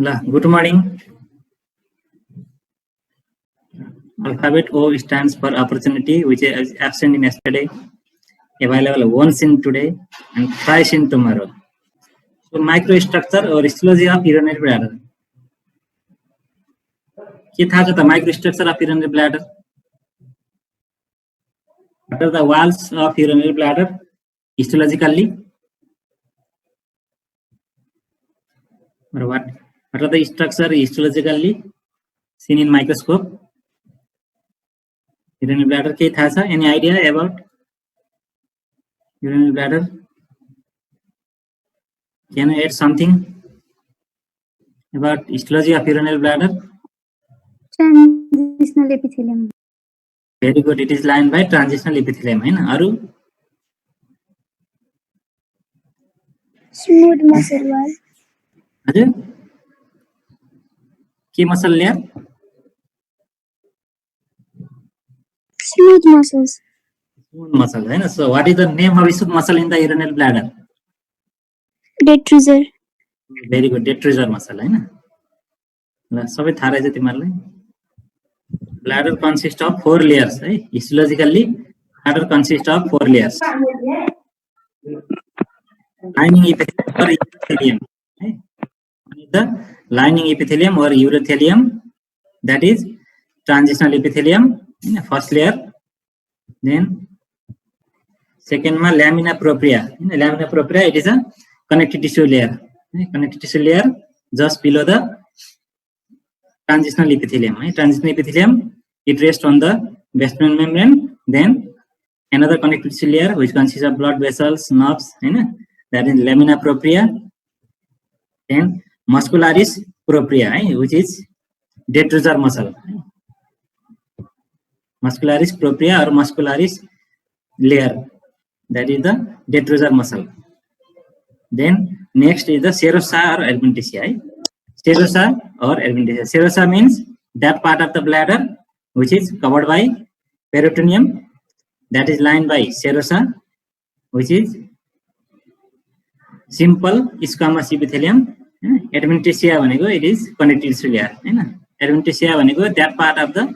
Good morning. Alphabet O stands for opportunity, which is absent in yesterday, available once in today, and twice in tomorrow. So, microstructure or histology of urinary bladder. के थाहा छ त microstructure of urinary bladder? What are the walls of urinary bladder histologically? Or what are the structure histologically seen in microscope? Urinary bladder के थाहा छ? Any idea about urinary bladder? Can you add something about histology of urinary bladder? Transitional epithelium. Very good. It is lined by transitional epithelium. है ना? अरु? Smooth muscle wall. हजुर? के muscle layer? Smooth muscles. Smooth muscle. है ना? So what is the name of smooth muscle in the urinary bladder? Detrusor. Very good. Detrusor muscle. है ना? ल सबै थाहा रहेछ तिमीहरुलाई? Bladder consists of 4 layers. है? Histologically, bladder consists of 4 layers. Lining epithelium or urothelium. है? The lining epithelium or urothelium, that is transitional epithelium, first layer. Then second one, lamina propria. Lamina propria, it is a connective tissue layer. Connective tissue layer just below the transitional epithelium. Transitional epithelium, it rests on the basement membrane. Then another connective tissue layer which consists of blood vessels, nerves, that is lamina propria. Then muscularis propria, which is detrusor muscle. Muscularis propria or muscularis layer, that is the detrusor muscle. Then next is the serosa or adventitia. Serosa or adventitia. Serosa means that part of the bladder which is covered by peritoneum, that is lined by serosa, which is simple squamous epithelium. Adventitia भनेको it is connective tissue layer. Hahn? Adventitia भनेको that part of the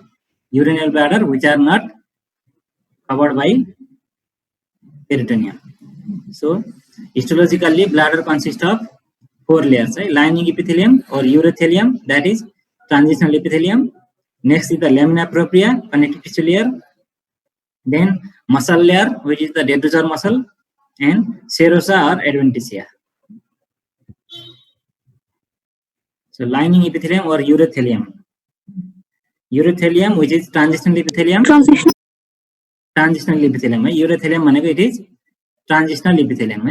urinary bladder which are not covered by peritoneum. So histologically, bladder consists of 4 layers. Lining epithelium or urothelium, that is transitional epithelium. Next is the lamina propria, connective tissue layer. Then muscle layer, which is the detrusor muscle, and serosa or adventitia. So lining epithelium or urothelium. Urothelium, which is transitional epithelium. Transitional epithelium. Urothelium भनेको it is transitional epithelium.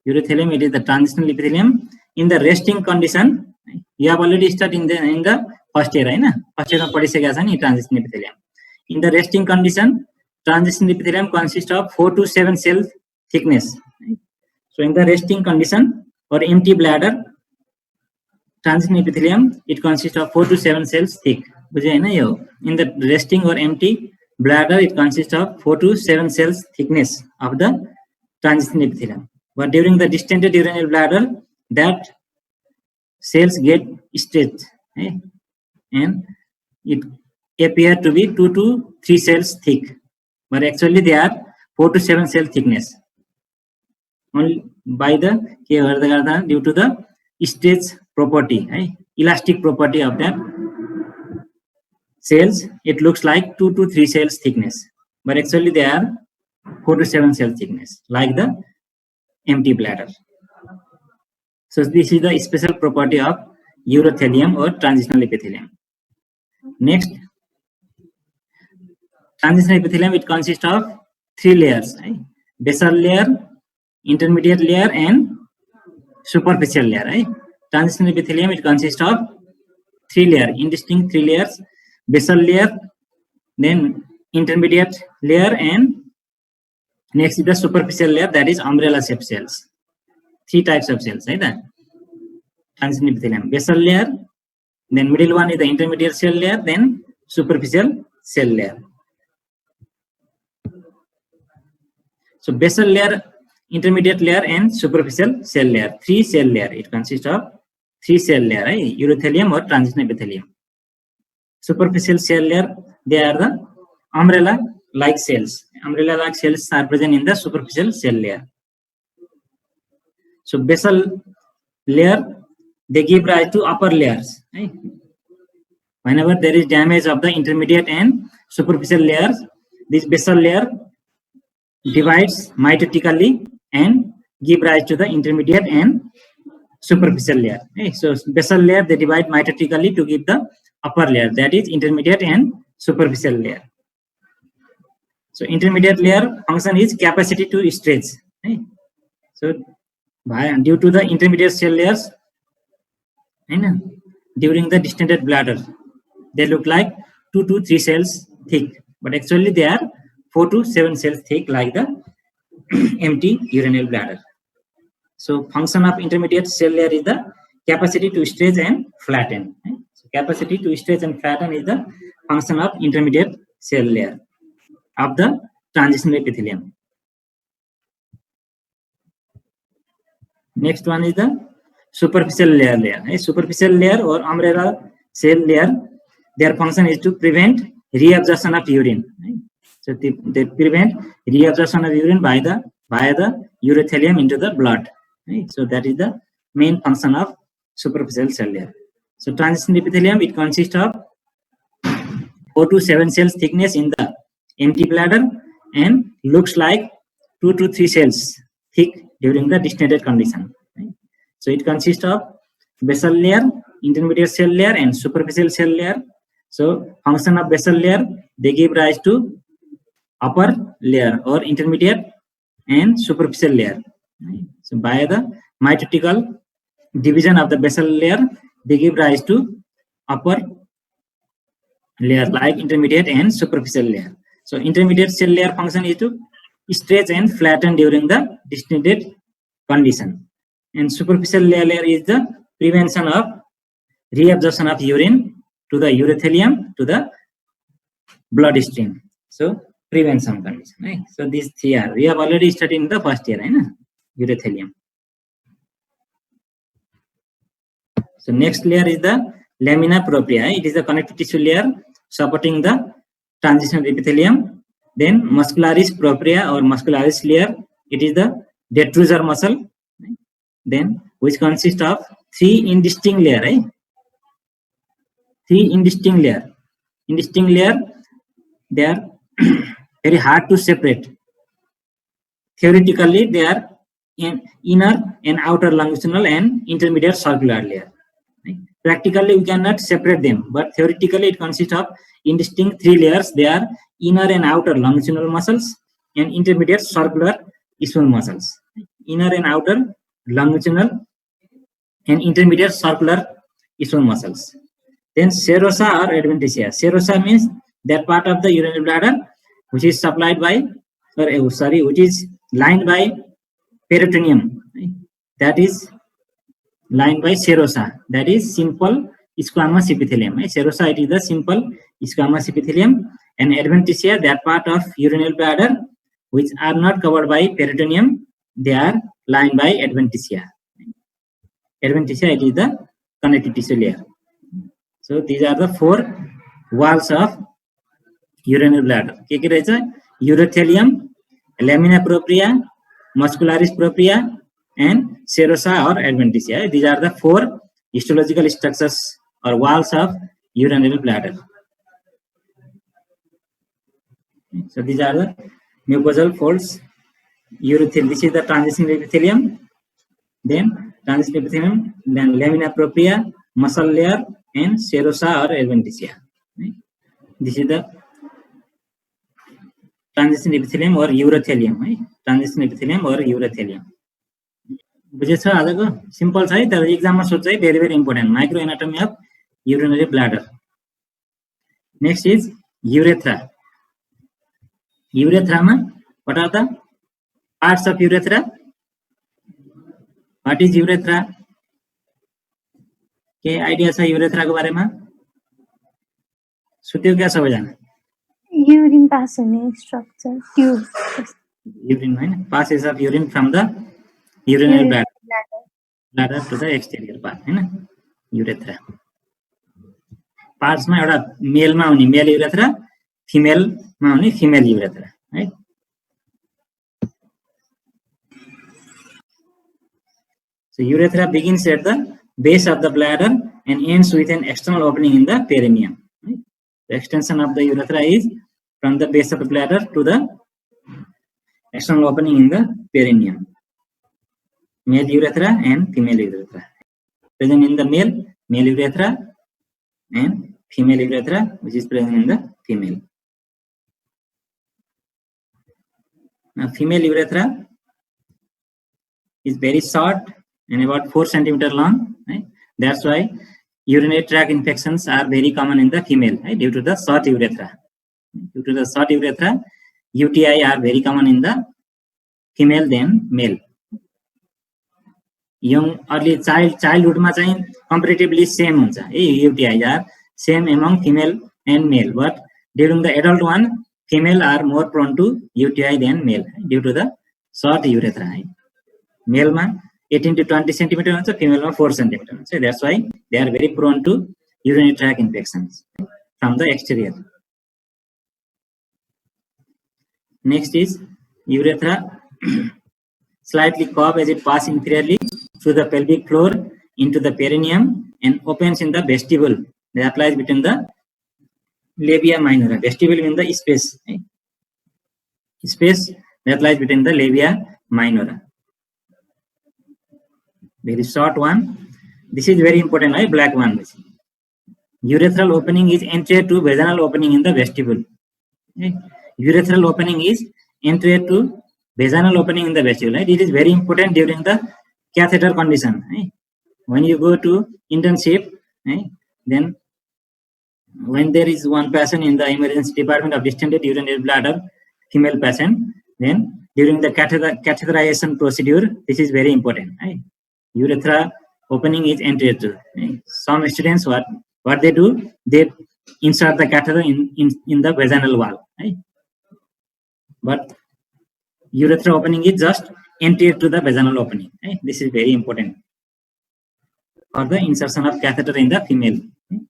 Urothelium, it is the transitional epithelium. In the resting condition, you have already studied in the first year. First year पढिसकेका छ नि transitional epithelium. In the resting condition, transitional epithelium consists of 4 to 7 cell thickness. So in the resting condition or empty bladder, transitional epithelium, it consists of 4 to 7 cells thick. In the resting or empty bladder, it consists of 4 to 7 cells thickness of the transitional epithelium. But during the distended urinary bladder, that cells get stretched, and it appear to be 2 to 3 cells thick. But actually they are 4 to 7 cell thickness. Only by the due to the stretch property, elastic property of that cells, it looks like 2 to 3 cells thickness. But actually they are 4 to 7 cell thickness, like the empty bladder. So this is the special property of urothelium or transitional epithelium. Next, transitional epithelium, it consists of 3 layers: basal layer, intermediate layer, and superficial layer. Transitional epithelium, it consists of 3 layers, indistinct 3 layers: basal layer, then intermediate layer, and next is the superficial layer, that is umbrella shaped cells. 3 types of cells. Transitional epithelium: basal layer, then middle one is the intermediate cell layer, then superficial cell layer. So basal layer, intermediate layer, and superficial cell layer, 3 cell layer. It consists of three cell layer, right? Urothelium or transition epithelium. Superficial cell layer, they are the umbrella-like cells. Umbrella-like cells are present in the superficial cell layer. So basal layer, they give rise to upper layers. Right? Whenever there is damage of the intermediate and superficial layers, this basal layer divides mitotically and give rise to the intermediate and superficial layer. Okay? So basal layer, they divide mitotically to give the upper layer, that is intermediate and superficial layer. So intermediate layer function is capacity to stretch. Okay? So due to the intermediate cell layers, during the distended bladder, they look like 2 to 3 cells thick, but actually they are 4 to 7 cells thick, like the empty urinary bladder. So function of intermediate cell layer is the capacity to stretch and flatten. Right? So capacity to stretch and flatten is the function of intermediate cell layer of the transitional epithelium. Next one is the superficial layer. Right? Superficial layer or umbrella cell layer, their function is to prevent reabsorption of urine. Right? So they prevent reabsorption of urine via the urothelium into the blood. Right? So that is the main function of superficial cell layer. So transition epithelium, it consists of 4 to 7 cells thickness in the empty bladder and looks like 2 to 3 cells thick during the distended condition. Right? So it consists of basal layer, intermediate cell layer, and superficial cell layer. So function of basal layer, they give rise to upper layer or intermediate and superficial layer. Right? So by the mitotical division of the basal layer, they give rise to upper layer like intermediate and superficial layer. So intermediate cell layer function is to stretch and flatten during the distended condition, and superficial layer is the prevention of reabsorption of urine to the urothelium to the bloodstream. So prevention condition. Right? So these three are, we have already studied in the first year, right? Urothelium. So next layer is the lamina propria. It is the connective tissue layer supporting the transitional epithelium. Then muscularis propria or muscularis layer, it is the detrusor muscle. Right? Then which consists of 3 indistinct layer. Right? 3 indistinct layer. Indistinct layer, they are very hard to separate. Theoretically, they are in inner and outer longitudinal and intermediate circular layer. Right? Practically, we cannot separate them, but theoretically, it consists of indistinct 3 layers. They are inner and outer longitudinal muscles and intermediate circular smooth muscles. Inner and outer longitudinal and intermediate circular smooth muscles. Then serosa or adventitia. Serosa means that part of the urinary bladder which is supplied by, which is lined by peritoneum. Right? That is lined by serosa. That is simple squamous epithelium. Right? Serosa, it is the simple squamous epithelium, and adventitia, that part of urinary bladder which are not covered by peritoneum, they are lined by adventitia. Adventitia, it is the connective tissue layer. So these are the 4 walls of urinary bladder. Urothelium, lamina propria, muscularis propria, and serosa or adventitia. These are the 4 histological structures or walls of urinary bladder. So these are the mucosal folds. Urothelium, this is the transition epithelium. Then transition epithelium, then lamina propria, muscle layer, and serosa or adventitia. Right? This is the transition epithelium or urothelium. Right? Transition epithelium or urothelium. बुझेछ आजको simple छ है, तर एक्जाममा सोध्छ है, very very important. Micro anatomy of urinary bladder. Next is urethra. Urethra, what are the parts of urethra? What is urethra? के idea छ urethra को बारेमा? सुत्यो क्या सबैजना? Urine pass हुने structure, tube. Urine, Hahn? Passage of urine from the urinary bladder to the exterior part, Hahn? urethra. Parts ma euta male ma hune male urethra, female ma hune female urethra, right? So urethra begins at the base of the bladder and ends with an external opening in the perineum. Right? The extension of the urethra is from the base of the bladder to the external opening in the perineum. Male urethra and female urethra. Present in the male urethra, and female urethra, which is present in the female. Now, female urethra is very short and about 4 centimeter long. Right? That's why urinary tract infections are very common in the female, right? Due to the short urethra. Due to the short urethra, UTI are very common in the female than male. Young early childhood ma chahi comparatively same huncha. UTI are same among female and male, but during the adult one, female are more prone to UTI than male due to the short urethra. Male ma 18 to 20 centimeter huncha, female ma 4 centimeter huncha. That's why they are very prone to urinary tract infections from the exterior. Next is urethra slightly curved as it passes inferiorly through the pelvic floor into the perineum and opens in the vestibule that lies between the labia minora. Vestibule means the space, right? Space that lies between the labia minora. Very short one. This is very important, right? Black one. Urethral opening is anterior to vaginal opening in the vestibule. Okay? Urethral opening is anterior to vaginal opening in the vestibule. Right? It is very important during the catheter condition. Right? When you go to internship, right? Then when there is one patient in the emergency department of distended urinary bladder, female patient, then during the catheterization procedure, this is very important. Right? Urethra opening is anterior to. Right? Some students, what they do, they insert the catheter in the vaginal wall. Right? But urethra opening is just anterior to the vaginal opening. Right? This is very important for the insertion of catheter in the female. Okay?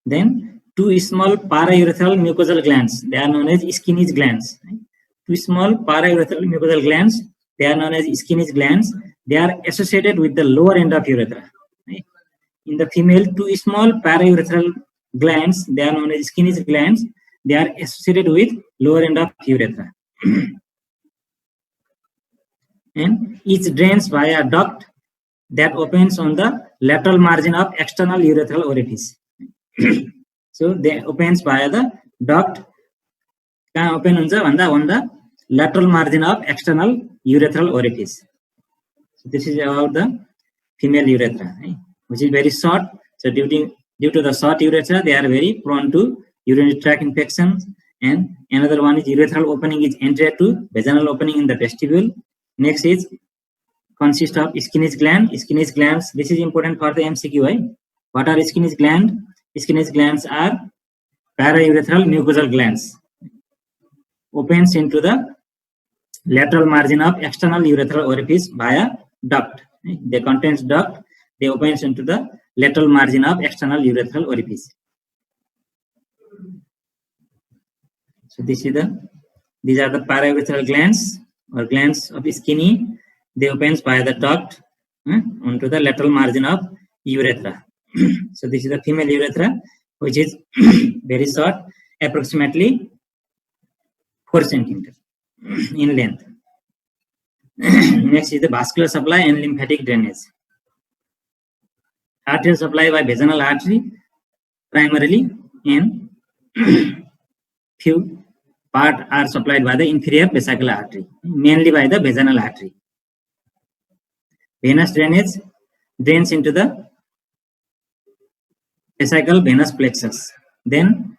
Then two small paraurethral mucosal glands, they are known as Skinner's glands. Right? Two small paraurethral mucosal glands, they are known as Skinner's glands. They are associated with the lower end of urethra. Right? In the female, two small paraurethral glands, they are known as Skinner's glands. They are associated with lower end of urethra. And each drains via a duct that opens on the lateral margin of external urethral orifice. So they opens via the duct. Open on the lateral margin of external urethral orifice. So this is about the female urethra, right? Which is very short. So due to the short urethra, they are very prone to urinary tract infections. And another one is urethral opening is anterior to vaginal opening in the vestibule. Next is consists of Skinner's gland. Skinner's glands, this is important for the MCQ. Right? What are Skinner's glands? Skinner's glands are paraurethral mucosal glands. Opens into the lateral margin of external urethral orifice via duct. They contains duct. They opens into the lateral margin of external urethral orifice. So these are the paraurethral glands or glands of Skinner. They opens via the duct onto the lateral margin of urethra. So this is the female urethra, which is very short, approximately 4 centimeters in length. Next is the vascular supply and lymphatic drainage. Arterial supply by vaginal artery primarily, and few part are supplied by the inferior vesical artery, mainly by the vaginal artery. Venous drainage drains into the vesical venous plexus, then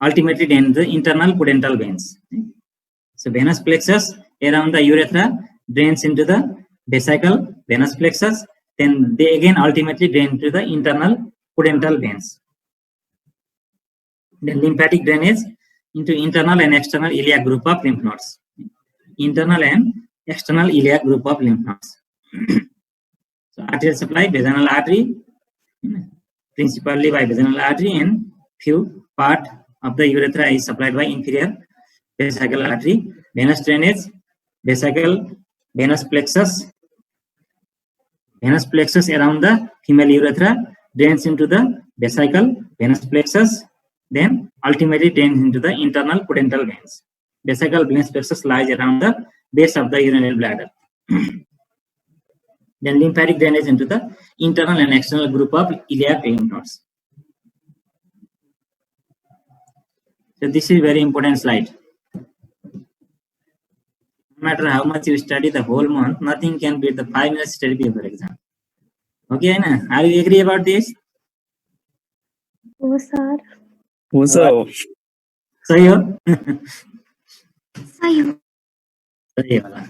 ultimately drains the internal pudendal veins. So venous plexus around the urethra drains into the vesical venous plexus, then they again ultimately drain to the internal pudendal veins. Then lymphatic drainage into internal and external iliac group of lymph nodes. Internal and external iliac group of lymph nodes. So arterial supply, vaginal artery, principally by vaginal artery, and few part of the urethra is supplied by inferior vesical artery. Venous drainage, vesical, venous plexus around the female urethra drains into the vesicle, venous plexus, then ultimately drains into the internal pudental veins. Vesical venous plexus lies around the base of the urinary bladder. Then lymphatic drainage into the internal and external group of iliac lymph nodes. So this is very important slide. No matter how much you study the whole month, nothing can beat the 5 minutes study before exam. Okay, na? Are you agree about this? Oh, sir. सही हो? सही हो. सही होला.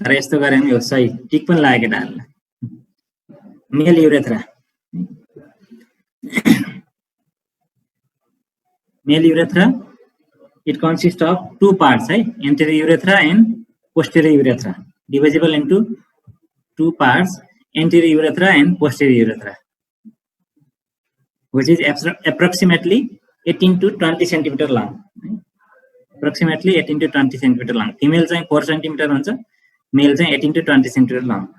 तर यस्तो गरे नि हो सही टिक पनि लाग्यो डाल्न. Male urethra. Male urethra, it consists of two parts, right? Anterior urethra and posterior urethra, divisible into two parts, anterior urethra and posterior urethra, which is approximately 18 to 20 centimeter long. Approximately 18 to 20 centimeter long. Female is 4 centimeter, male is 18 to 20 centimeter long.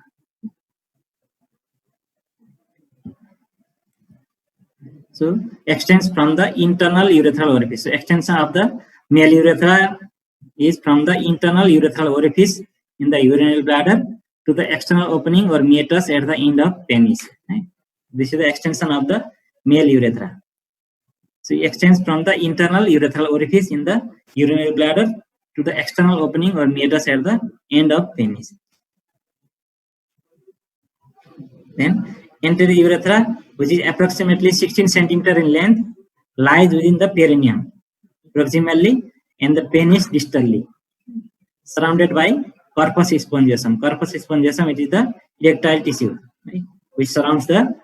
So extends from the internal urethral orifice. So extension of the male urethra is from the internal urethral orifice in the urinary bladder to the external opening or meatus at the end of penis. Right? This is the extension of the male urethra. So it extends from the internal urethral orifice in the urinary bladder to the external opening or meatus at the end of penis. Then anterior urethra, which is approximately 16 centimeter in length, lies within the perineum, proximally, and the penis distally, surrounded by corpus spongiosum. Corpus spongiosum, it is the erectile tissue, right, which surrounds the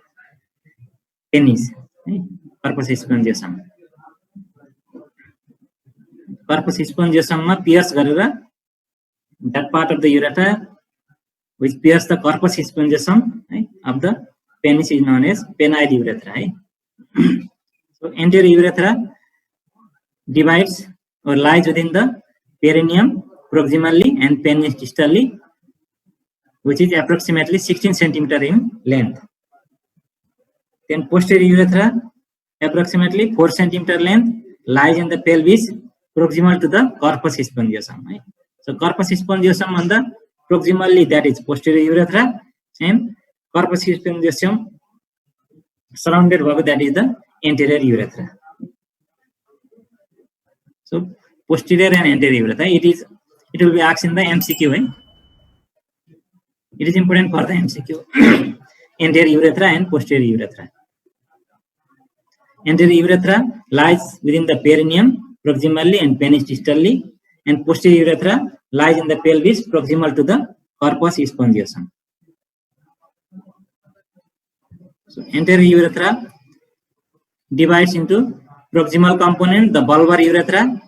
penis. Right? Corpus spongiosum. Corpus spongiosum ma pierce garera, that part of the urethra which pierce the corpus spongiosum, right, of the penis is known as penile urethra. Right? So anterior urethra divides or lies within the perineum proximally and penis distally, which is approximately 16 centimeter in length. Then posterior urethra, approximately 4 centimeter length, lies in the pelvis proximal to the corpus spongiosum. Right? So corpus spongiosum on the proximally, that is posterior urethra, and corpus spongiosum surrounded by that is the anterior urethra. So posterior and anterior urethra, it will be asked in the MCQ. Right? It is important for the MCQ. Anterior urethra and posterior urethra. Anterior urethra lies within the perineum proximally and penis distally, and posterior urethra lies in the pelvis proximal to the corpus spongiosum. So anterior urethra divides into proximal component, the bulbar urethra,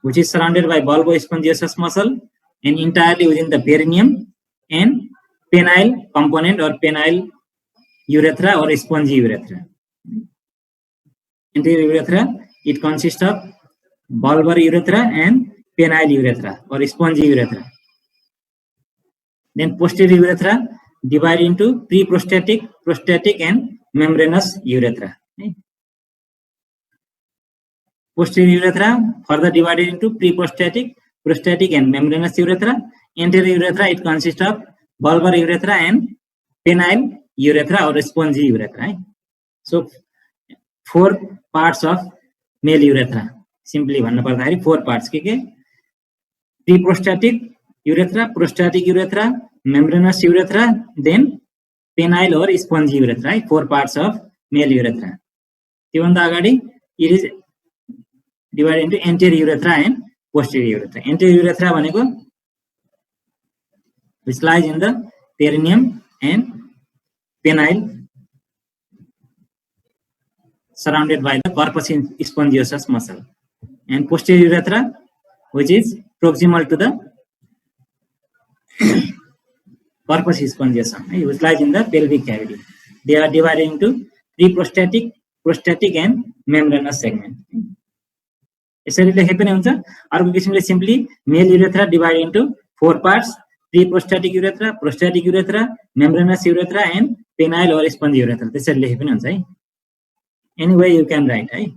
which is surrounded by bulbospongiosus muscle and entirely within the perineum, and penile component or penile urethra or spongy urethra. Anterior urethra, it consists of bulbar urethra and penile urethra or spongy urethra. Then posterior urethra divided into pre-prostatic, prostatic, and membranous urethra. Right? Posterior urethra further divided into pre-prostatic, prostatic, and membranous urethra. Anterior urethra, it consists of bulbar urethra and penile urethra or spongy urethra. Right? So 4 parts of male urethra. Simply भन्नु पर्दाखेरि 4 parts के pre-prostatic urethra, prostatic urethra, membranous urethra, then penile or spongy urethra. Right? 4 parts of male urethra. त्योभन्दा अगाडि it is divided into anterior urethra and posterior urethra. Anterior urethra भनेको which lies in the perineum and penile, surrounded by the corpus spongiosus muscle, and posterior urethra, which is proximal to the corpus spongiosum, which lies in the pelvic cavity. They are divided into pre-prostatic, prostatic and membranous segment. यसरी लेखे पनि हुन्छ. अर्को किसिमले simply male urethra divide into 4 parts, preprostatic urethra, prostatic urethra, membranous urethra and penile और spongy urethra. त्यसरी लेखे पनि हुन्छ है. Any way you can write, right?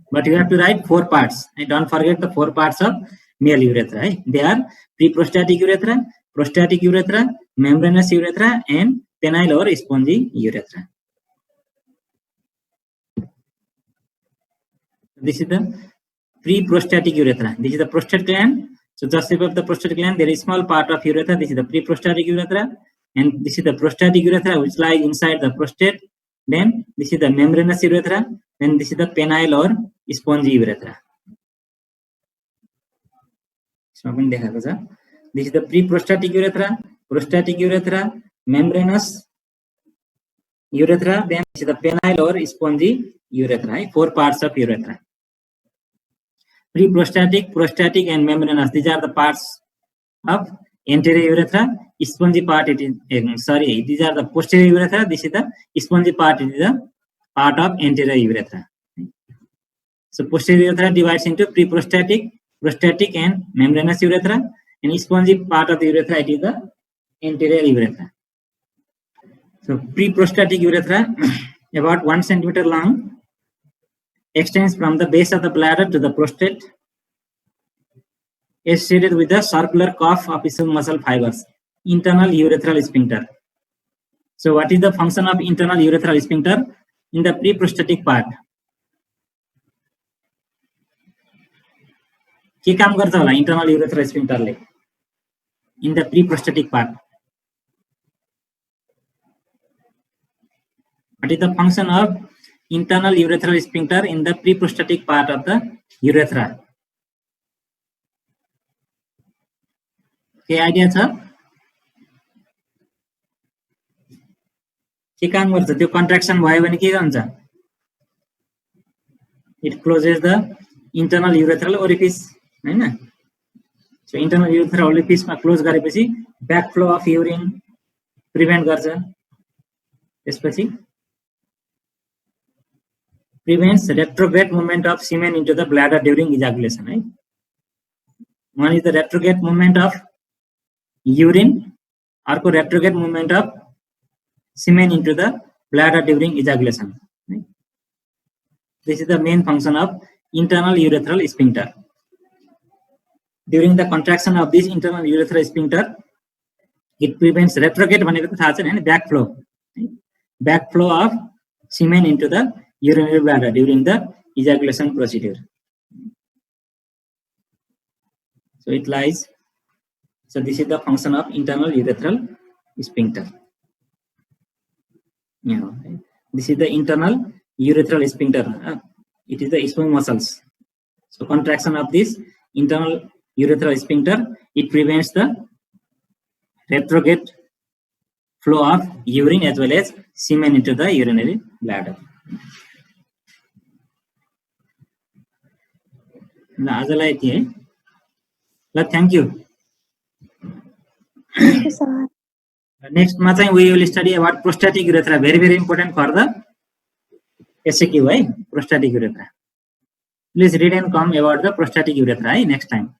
But you have to write 4 parts. Don't forget the 4 parts of male urethra. Right? They are pre-prostatic urethra, prostatic urethra, membranous urethra, and penile or spongy urethra. This is the pre-prostatic urethra. This is the prostate gland. So just above the prostate gland, there is a small part of urethra. This is the pre-prostatic urethra, and this is the prostatic urethra, which lies inside the prostate. Then this is the membranous urethra. Then this is the penile or spongy urethra. This is the pre-prostatic urethra, prostatic urethra, membranous urethra. Then this is the penile or spongy urethra. 4 parts of urethra. Pre-prostatic, prostatic, and membranous. These are the parts of anterior urethra. Spongy part it is these are the posterior urethra. This is the spongy part. It is the part of anterior urethra. So posterior urethra divides into pre-prostatic, prostatic, and membranous urethra, and spongy part of the urethra it is the anterior urethra. So pre-prostatic urethra, about 1 centimeter long, extends from the base of the bladder to the prostate, associated with the circular cuff of smooth muscle fibers. Internal urethral sphincter. So what is the function of internal urethral sphincter in the pre-prostatic part? के काम गर्छ होला internal urethral sphincter ले in the pre-prostatic part? What is the function of internal urethral sphincter in the pre-prostatic part of the urethra? के idea छ? के काम गर्छ? त्यो कन्ट्र्याक्सन भयो भने के हुन्छ? It closes the internal urethral orifice, हैन? So internal urethral orifice मा क्लोज गरेपछि back flow of urine prevent गर्छ. त्यसपछि prevents retrograde movement of semen into the bladder during ejaculation, right? One is the retrograde movement of urine, or retrograde movement of semen into the bladder during ejaculation. Right? This is the main function of internal urethral sphincter. During the contraction of this internal urethral sphincter, it prevents retrograde and backflow. Right? Backflow of semen into the urinary bladder during the ejaculation procedure. So it lies. So this is the function of internal urethral sphincter. Yeah, this is the internal urethral sphincter. It is the smooth muscles. So contraction of this internal urethral sphincter, it prevents the retrograde flow of urine as well as semen into the urinary bladder. आजलाई यति है. ल thank you. Thank you, sir. Next मा चाहिँ we will study about prostatic urethra. Very important for the SAQ, है? Prostatic urethra. Please read and come about the prostatic urethra, है? Next time.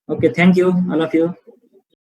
Okay, thank you all of you.